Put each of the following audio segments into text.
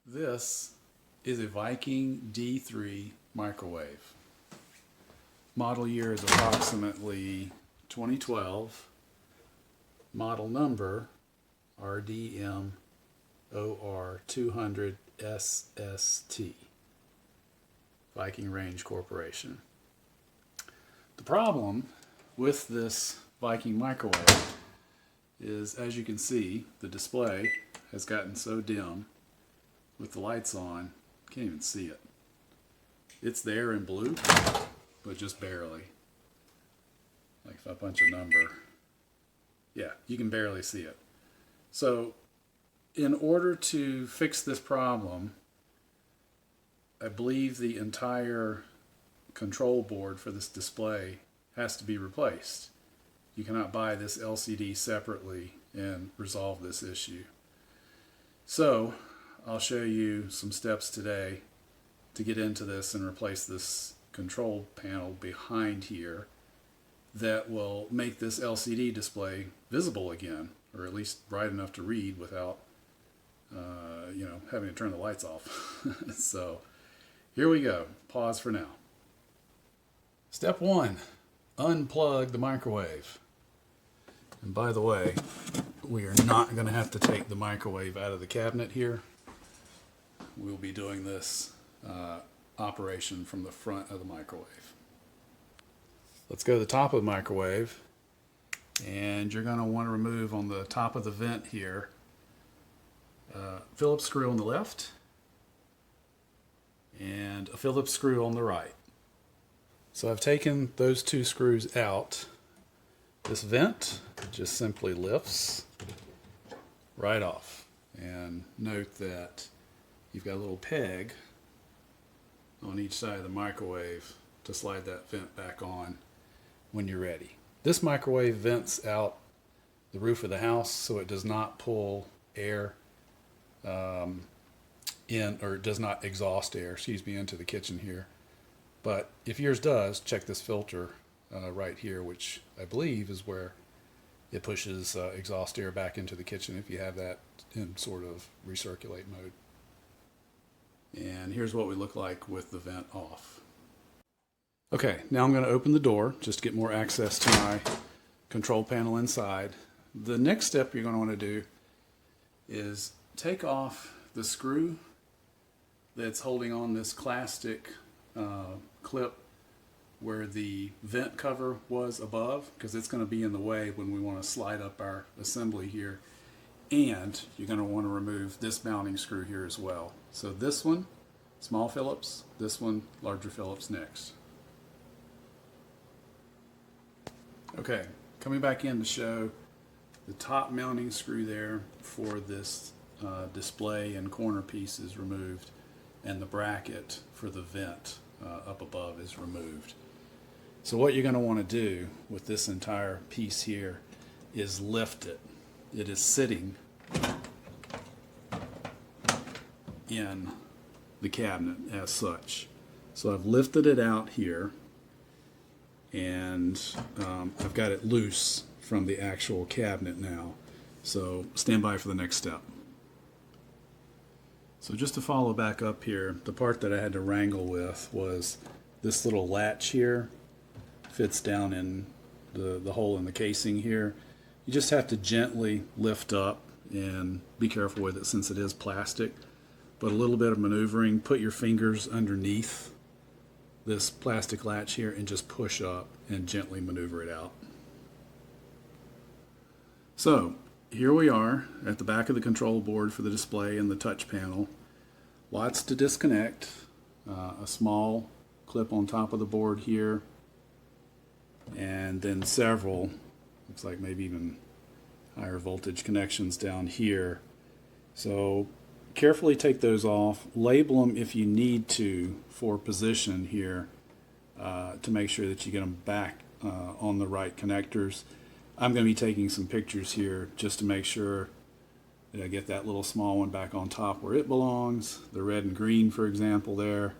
This is a Viking D3 microwave. Model year is approximately 2012. Model number RDMOR200SST. Viking Range Corporation. The problem with this Viking microwave is, as you can see, the display has gotten so dim with the lights on, can't even see it. It's there in blue, but just barely. Like if I punch a number, yeah, you can barely see it. So in order to fix this problem, I believe the entire control board for this display has to be replaced. You cannot buy this LCD separately and resolve this issue. So I'll show you some steps today to get into this and replace this control panel behind here that will make this LCD display visible again, or at least bright enough to read without having to turn the lights off. So here we go. Pause for now. Step 1, unplug the microwave. And by the way, we are not going to have to take the microwave out of the cabinet here. We'll be doing this operation from the front of the microwave. Let's go to the top of the microwave, and you're going to want to remove on the top of the vent here Phillips screw on the left and a Phillips screw on the right. So I've taken those two screws out. This vent just simply lifts right off, and note that you've got a little peg on each side of the microwave to slide that vent back on when you're ready. This microwave vents out the roof of the house, so it does not pull air it does not exhaust air, into the kitchen here. But if yours does, check this filter right here, which I believe is where it pushes exhaust air back into the kitchen if you have that in sort of recirculate mode. And here's what we look like with the vent off. Okay, now I'm going to open the door just to get more access to my control panel inside. The next step you're going to want to do is take off the screw that's holding on this plastic clip where the vent cover was above, because it's going to be in the way when we want to slide up our assembly here. And you're going to want to remove this mounting screw here as well. So this one, small Phillips, this one, larger Phillips next. Okay, coming back in to show the top mounting screw there for this display and corner piece is removed, and the bracket for the vent up above is removed. So what you're going to want to do with this entire piece here is lift it. It is sitting in the cabinet as such. So I've lifted it out here, and I've got it loose from the actual cabinet now. So stand by for the next step. So just to follow back up here, the part that I had to wrangle with was this little latch here. Fits down in the hole in the casing here. You just have to gently lift up and be careful with it since it is plastic. But a little bit of maneuvering, put your fingers underneath this plastic latch here and just push up and gently maneuver it out. So here we are at the back of the control board for the display and the touch panel. Lots to disconnect. A small clip on top of the board here, and then several, looks like maybe even higher voltage connections down here. So carefully take those off. Label them if you need to for position here to make sure that you get them back on the right connectors. I'm going to be taking some pictures here just to make sure that I get that little small one back on top where it belongs. The red and green, for example, there.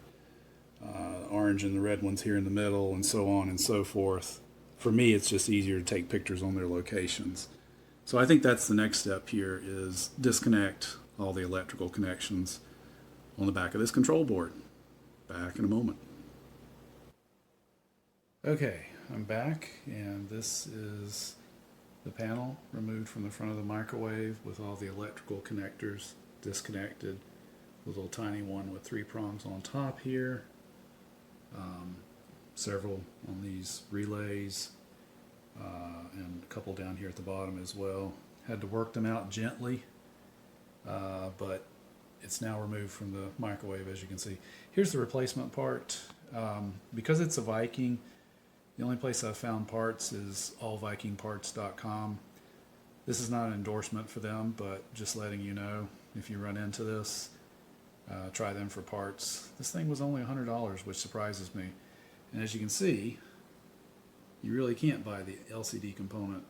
Orange and the red ones here in the middle, and so on and so forth. For me, it's just easier to take pictures on their locations. So I think that's the next step here, is disconnect all the electrical connections on the back of this control board. Back in a moment. Okay, I'm back, and this is the panel removed from the front of the microwave with all the electrical connectors disconnected. The little tiny one with 3 prongs on top here. Several on these relays, and a couple down here at the bottom as well. Had to work them out gently, but it's now removed from the microwave, as you can see. Here's the replacement part. Because it's a Viking, the only place I've found parts is allvikingparts.com. This is not an endorsement for them, but just letting you know, if you run into this, try them for parts. This thing was only $100, which surprises me. And as you can see, you really can't buy the LCD component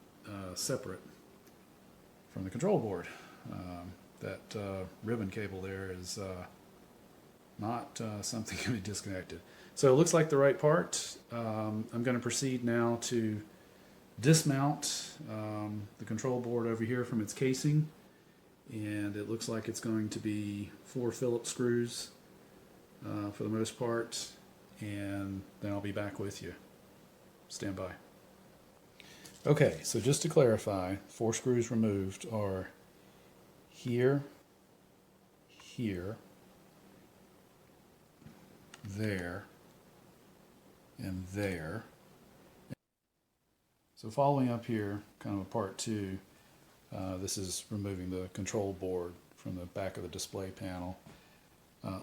separate from the control board. That ribbon cable there is not something to be disconnected. So it looks like the right part. I'm going to proceed now to dismount the control board over here from its casing, and it looks like it's going to be 4 Phillips screws for the most part, and then I'll be back with you. Stand by. Okay, so just to clarify, 4 screws removed are here, here, there, and there. So following up here, kind of a part 2, this is removing the control board from the back of the display panel.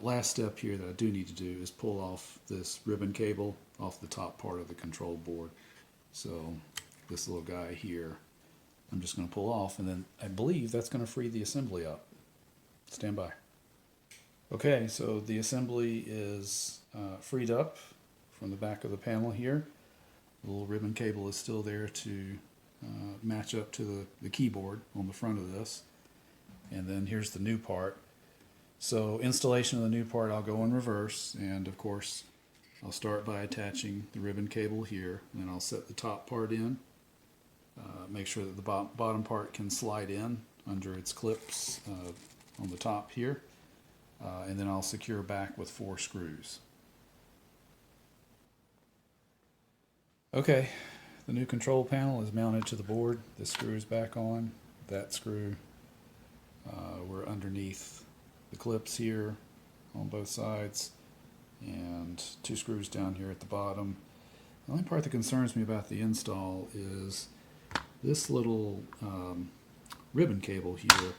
Last step here that I do need to do is pull off this ribbon cable off the top part of the control board. So this little guy here, I'm just going to pull off, and then I believe that's going to free the assembly up. Stand by. Okay, so the assembly is freed up from the back of the panel here. The little ribbon cable is still there to match up to the keyboard on the front of this. And then here's the new part. So installation of the new part, I'll go in reverse, and of course I'll start by attaching the ribbon cable here, and then I'll set the top part in. Make sure that the bottom part can slide in under its clips on the top here, and then I'll secure back with 4 screws. Okay, the new control panel is mounted to the board. This screw is back on. That screw, we're underneath the clips here on both sides, and 2 screws down here at the bottom. The only part that concerns me about the install is this little ribbon cable here.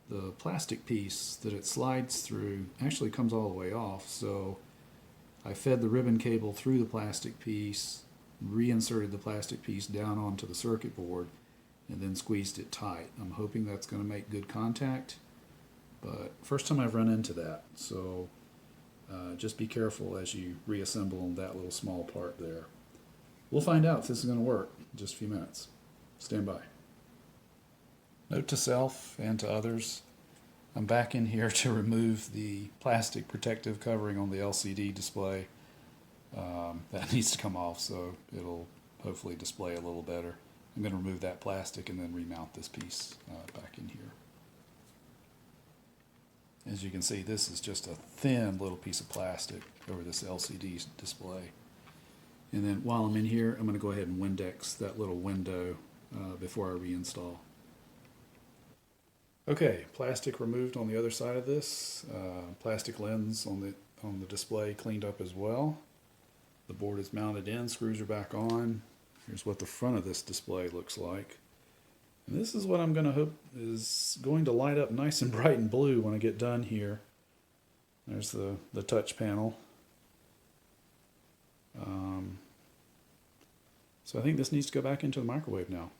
The plastic piece that it slides through actually comes all the way off, so I fed the ribbon cable through the plastic piece, reinserted the plastic piece down onto the circuit board, and then squeezed it tight. I'm hoping that's going to make good contact, but first time I've run into that, so just be careful as you reassemble that little small part there. We'll find out if this is going to work in just a few minutes. Stand by. Note to self and to others, I'm back in here to remove the plastic protective covering on the LCD display. That needs to come off, so it'll hopefully display a little better. I'm going to remove that plastic and then remount this piece back in here. As you can see, this is just a thin little piece of plastic over this LCD display. And then while I'm in here, I'm going to go ahead and Windex that little window before I reinstall. Okay, plastic removed on the other side of this. Plastic lens on the display cleaned up as well. The board is mounted in, screws are back on. Here's what the front of this display looks like. And this is what I'm going to hope is going to light up nice and bright and blue when I get done here. There's the touch panel. So I think this needs to go back into the microwave now.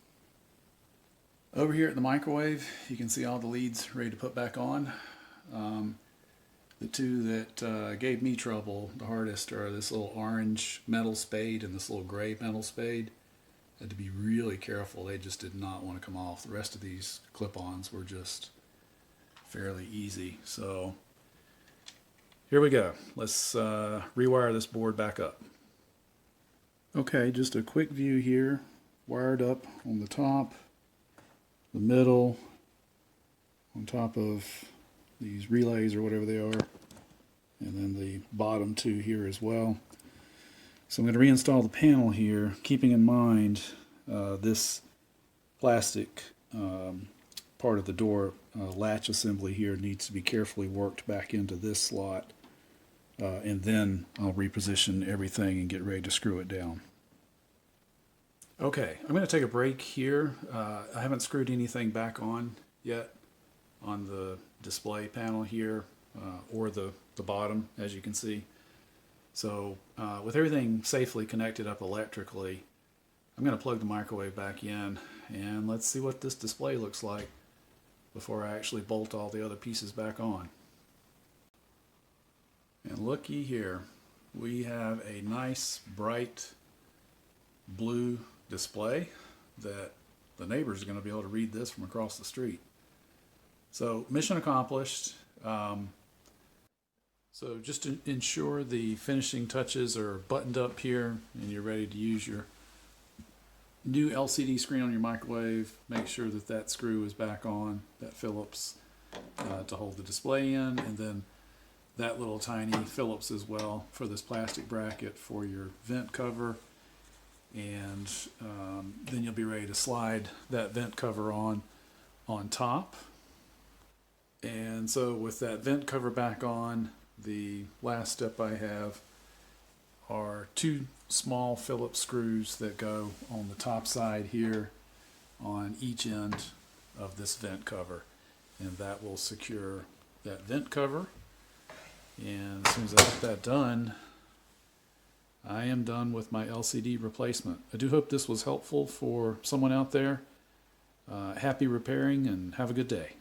Over here at the microwave, you can see all the leads ready to put back on. The 2 that gave me trouble the hardest are this little orange metal spade and this little gray metal spade. I had to be really careful. They just did not want to come off. The rest of these clip-ons were just fairly easy. So here we go. Let's rewire this board back up. Okay, just a quick view here. Wired up on the top, the middle, on top of these relays or whatever they are. and then the bottom two here as well. So I'm going to reinstall the panel here, keeping in mind this plastic part of the door latch assembly here needs to be carefully worked back into this slot, and then I'll reposition everything and get ready to screw it down. Okay, I'm going to take a break here. I haven't screwed anything back on yet on the display panel here, or the bottom, as you can see. So with everything safely connected up electrically, I'm going to plug the microwave back in, and let's see what this display looks like before I actually bolt all the other pieces back on. And looky here, we have a nice bright blue display that the neighbors are going to be able to read this from across the street. So mission accomplished. So just to ensure the finishing touches are buttoned up here and you're ready to use your new LCD screen on your microwave, make sure that that screw is back on, that Phillips to hold the display in, and then that little tiny Phillips as well for this plastic bracket for your vent cover. And then you'll be ready to slide that vent cover on top. And so with that vent cover back on, the last step I have are two small Phillips screws that go on the top side here on each end of this vent cover, and that will secure that vent cover. And as soon as I get that done, I am done with my LCD replacement. I do hope this was helpful for someone out there. Happy repairing and have a good day.